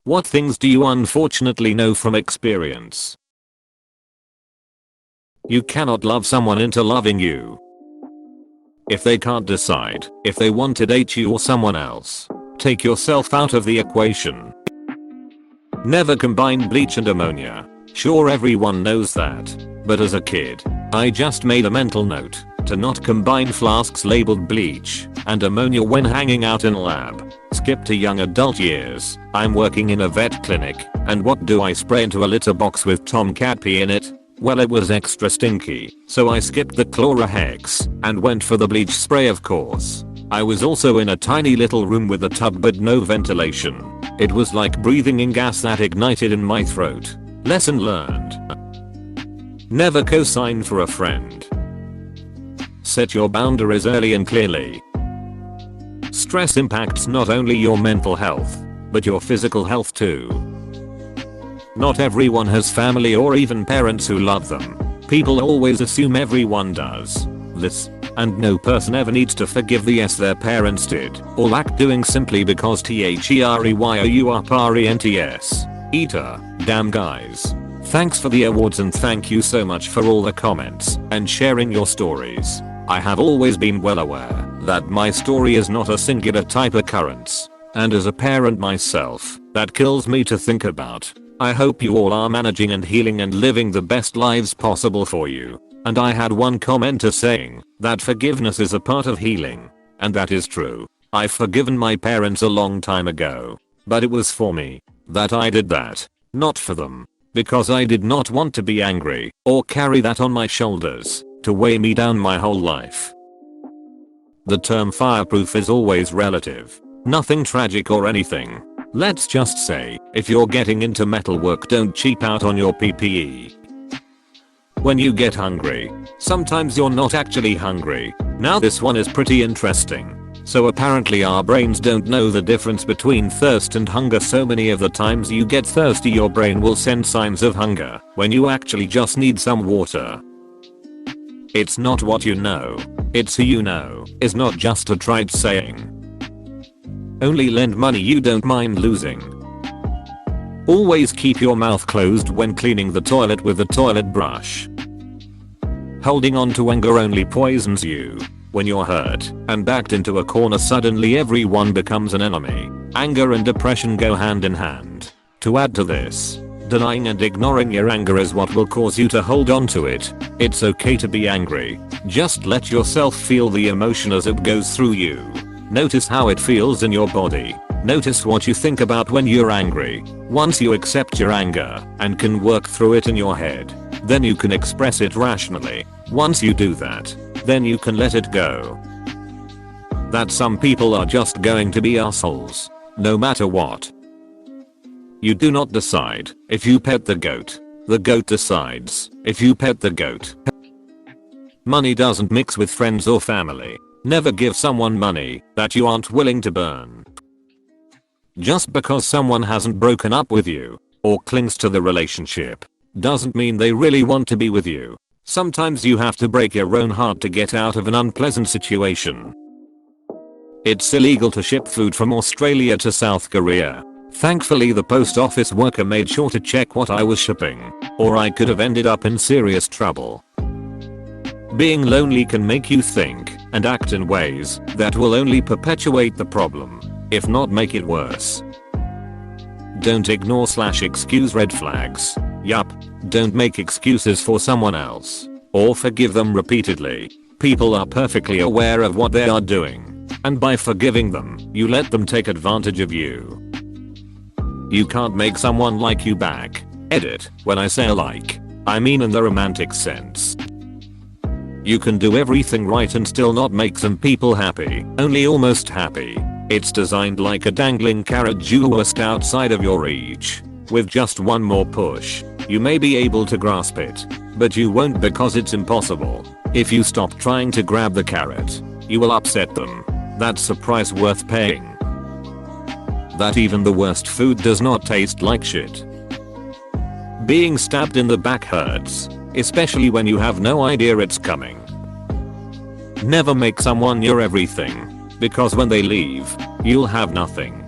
What things do you unfortunately know from experience? You cannot love someone into loving you. If they can't decide if they want to date you or someone else, take yourself out of the equation. Never combine bleach and ammonia. Sure, everyone knows that, but as a kid, I just made a mental note to not combine flasks labeled bleach and ammonia when hanging out in lab. Skip to young adult years. I'm working in a vet clinic, and what do I spray into a litter box with tomcat pee in it? Well, it was extra stinky, so I skipped the chlorohex and went for the bleach spray, of course. I was also in a tiny little room with a tub but no ventilation. It was like breathing in gas that ignited in my throat. Lesson learned. Never co-sign for a friend. Set your boundaries early and clearly. Stress impacts not only your mental health, but your physical health too. Not everyone has family or even parents who love them. People always assume everyone does this, and no person ever needs to forgive the yes their parents did or lack doing simply because THEREYOURPARENTS. Eater. Damn guys. Thanks for the awards and thank you so much for all the comments and sharing your stories. I have always been well aware that my story is not a singular type occurrence, and as a parent myself, that kills me to think about. I hope you all are managing and healing and living the best lives possible for you. And I had one commenter saying that forgiveness is a part of healing, and that is true. I've forgiven my parents a long time ago, but it was for me that I did that, not for them, because I did not want to be angry or carry that on my shoulders to weigh me down my whole life. The term fireproof is always relative. Nothing tragic or anything. Let's just say, if you're getting into metalwork, don't cheap out on your PPE. When you get hungry, sometimes you're not actually hungry. Now this one is pretty interesting. So apparently our brains don't know the difference between thirst and hunger. So many of the times you get thirsty, your brain will send signs of hunger when you actually just need some water. It's not what you know, it's who you know, is not just a trite saying. Only lend money you don't mind losing. Always keep your mouth closed when cleaning the toilet with a toilet brush. Holding on to anger only poisons you. When you're hurt and backed into a corner, suddenly everyone becomes an enemy. Anger and depression go hand in hand. To add to this, denying and ignoring your anger is what will cause you to hold on to it. It's okay to be angry. Just let yourself feel the emotion as it goes through you. Notice how it feels in your body. Notice what you think about when you're angry. Once you accept your anger and can work through it in your head, then you can express it rationally. Once you do that, then you can let it go. That some people are just going to be assholes, no matter what. You do not decide if you pet the goat decides if you pet the goat. Money doesn't mix with friends or family. Never give someone money that you aren't willing to burn. Just because someone hasn't broken up with you or clings to the relationship doesn't mean they really want to be with you. Sometimes you have to break your own heart to get out of an unpleasant situation. It's illegal to ship food from Australia to South Korea. Thankfully the post office worker made sure to check what I was shipping, or I could have ended up in serious trouble. Being lonely can make you think and act in ways that will only perpetuate the problem, if not make it worse. Don't ignore/excuse red flags. Yup, don't make excuses for someone else or forgive them repeatedly. People are perfectly aware of what they are doing, and by forgiving them, you let them take advantage of you. You can't make someone like you back. Edit, when I say like, I mean in the romantic sense. You can do everything right and still not make some people happy, only almost happy. It's designed like a dangling carrot just outside of your reach. With just one more push, you may be able to grasp it, but you won't because it's impossible. If you stop trying to grab the carrot, you will upset them. That's a price worth paying. That even the worst food does not taste like shit. Being stabbed in the back hurts, especially when you have no idea it's coming. Never make someone your everything, because when they leave, you'll have nothing.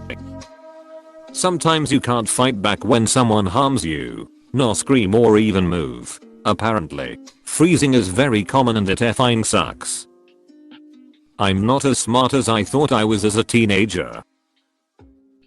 Sometimes you can't fight back when someone harms you, nor scream or even move. Apparently, freezing is very common and it effing sucks. I'm not as smart as I thought I was as a teenager.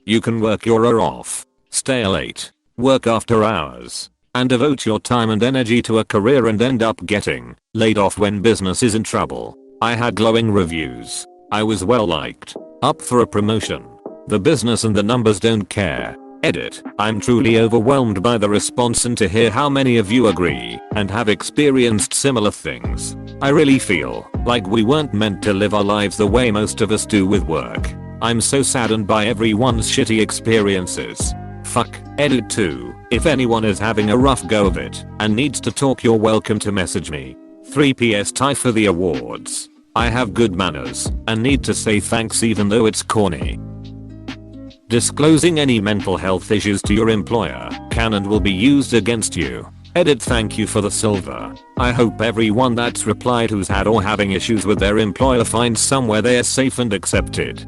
You can work your ass off, stay late, work after hours, and devote your time and energy to a career and end up getting laid off when business is in trouble. I had glowing reviews. I was well liked, up for a promotion. The business and the numbers don't care. Edit. I'm truly overwhelmed by the response and to hear how many of you agree and have experienced similar things. I really feel like we weren't meant to live our lives the way most of us do with work. I'm so saddened by everyone's shitty experiences. Fuck. Edit 2. If anyone is having a rough go of it and needs to talk, you're welcome to message me. 3 PS tie for the awards. I have good manners and need to say thanks even though it's corny. Disclosing any mental health issues to your employer can and will be used against you. Edit. Thank you for the silver. I hope everyone that's replied who's had or having issues with their employer finds somewhere they are safe and accepted.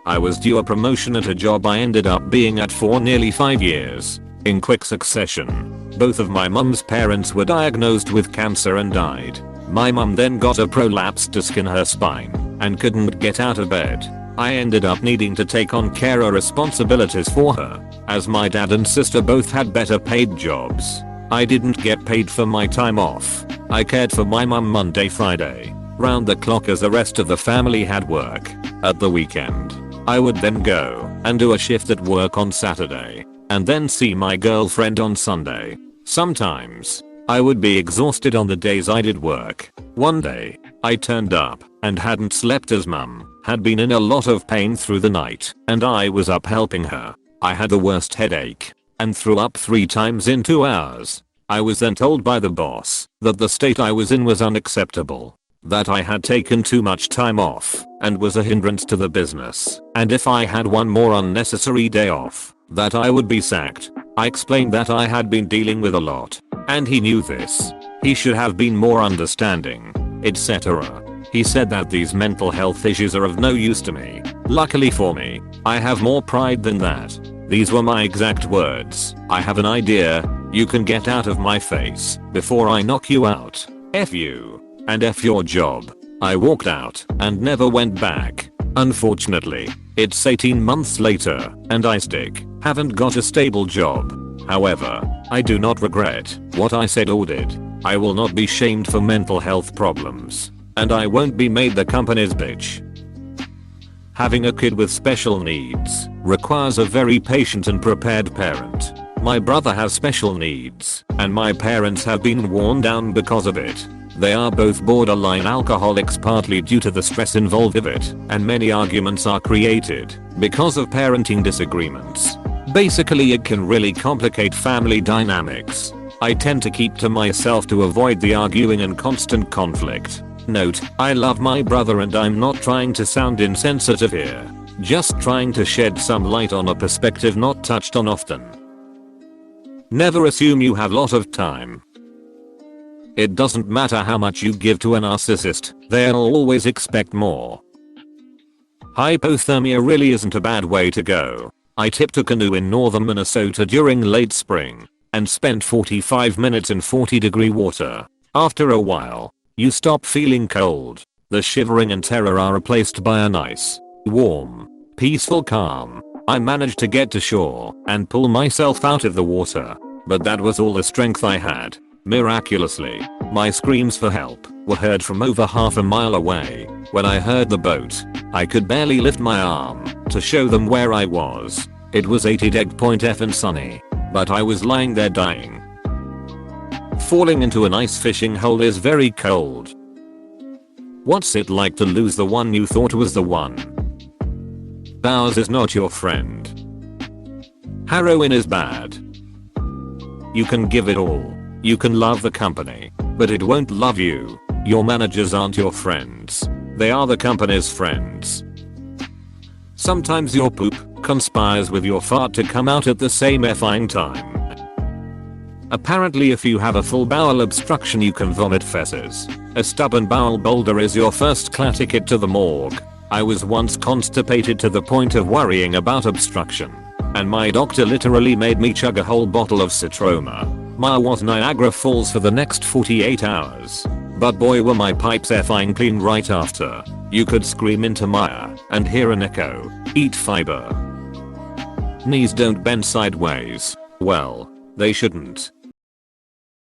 I was due a promotion at a job I ended up being at for nearly 5 years. In quick succession, both of my mum's parents were diagnosed with cancer and died. My mum then got a prolapsed disc in her spine and couldn't get out of bed. I ended up needing to take on carer responsibilities for her, as my dad and sister both had better paid jobs. I didn't get paid for my time off. I cared for my mum Monday, Friday, round the clock as the rest of the family had work. At the weekend, I would then go and do a shift at work on Saturday, and then see my girlfriend on Sunday. Sometimes, I would be exhausted on the days I did work. One day, I turned up and hadn't slept as mum had been in a lot of pain through the night and I was up helping her. I had the worst headache and threw up 3 times in 2 hours. I was then told by the boss that the state I was in was unacceptable, that I had taken too much time off and was a hindrance to the business, and if I had one more unnecessary day off, that I would be sacked. I explained that I had been dealing with a lot, and he knew this. He should have been more understanding, etc. He said that these mental health issues are of no use to me. Luckily for me, I have more pride than that. These were my exact words. I have an idea. You can get out of my face before I knock you out. F you. And F your job. I walked out and never went back. Unfortunately, it's 18 months later and I haven't got a stable job. However, I do not regret what I said or did. I will not be shamed for mental health problems. And I won't be made the company's bitch. Having a kid with special needs requires a very patient and prepared parent. My brother has special needs, and my parents have been worn down because of it. They are both borderline alcoholics, partly due to the stress involved with it, and many arguments are created because of parenting disagreements. Basically, it can really complicate family dynamics. I tend to keep to myself to avoid the arguing and constant conflict. Note, I love my brother and I'm not trying to sound insensitive here. Just trying to shed some light on a perspective not touched on often. Never assume you have a lot of time. It doesn't matter how much you give to a narcissist, they'll always expect more. Hypothermia really isn't a bad way to go. I tipped a canoe in northern Minnesota during late spring and spent 45 minutes in 40-degree water. After a while, you stop feeling cold. The shivering and terror are replaced by a nice, warm, peaceful calm. I managed to get to shore and pull myself out of the water, but that was all the strength I had. Miraculously, my screams for help were heard from over half a mile away. When I heard the boat, I could barely lift my arm to show them where I was. It was 80°F and sunny, but I was lying there dying. Falling into an ice fishing hole is very cold. What's it like to lose the one you thought was the one? Ours is not your friend. Heroin is bad. You can give it all. You can love the company, but it won't love you. Your managers aren't your friends. They are the company's friends. Sometimes your poop conspires with your fart to come out at the same effing time. Apparently, if you have a full bowel obstruction, you can vomit feces. A stubborn bowel boulder is your first class ticket to the morgue. I was once constipated to the point of worrying about obstruction. and my doctor literally made me chug a whole bottle of Citroma. Ma was Niagara Falls for the next 48 hours. But boy were my pipes effing clean right after. You could scream into Maya and hear an echo. Eat fiber. Knees don't bend sideways. Well, they shouldn't.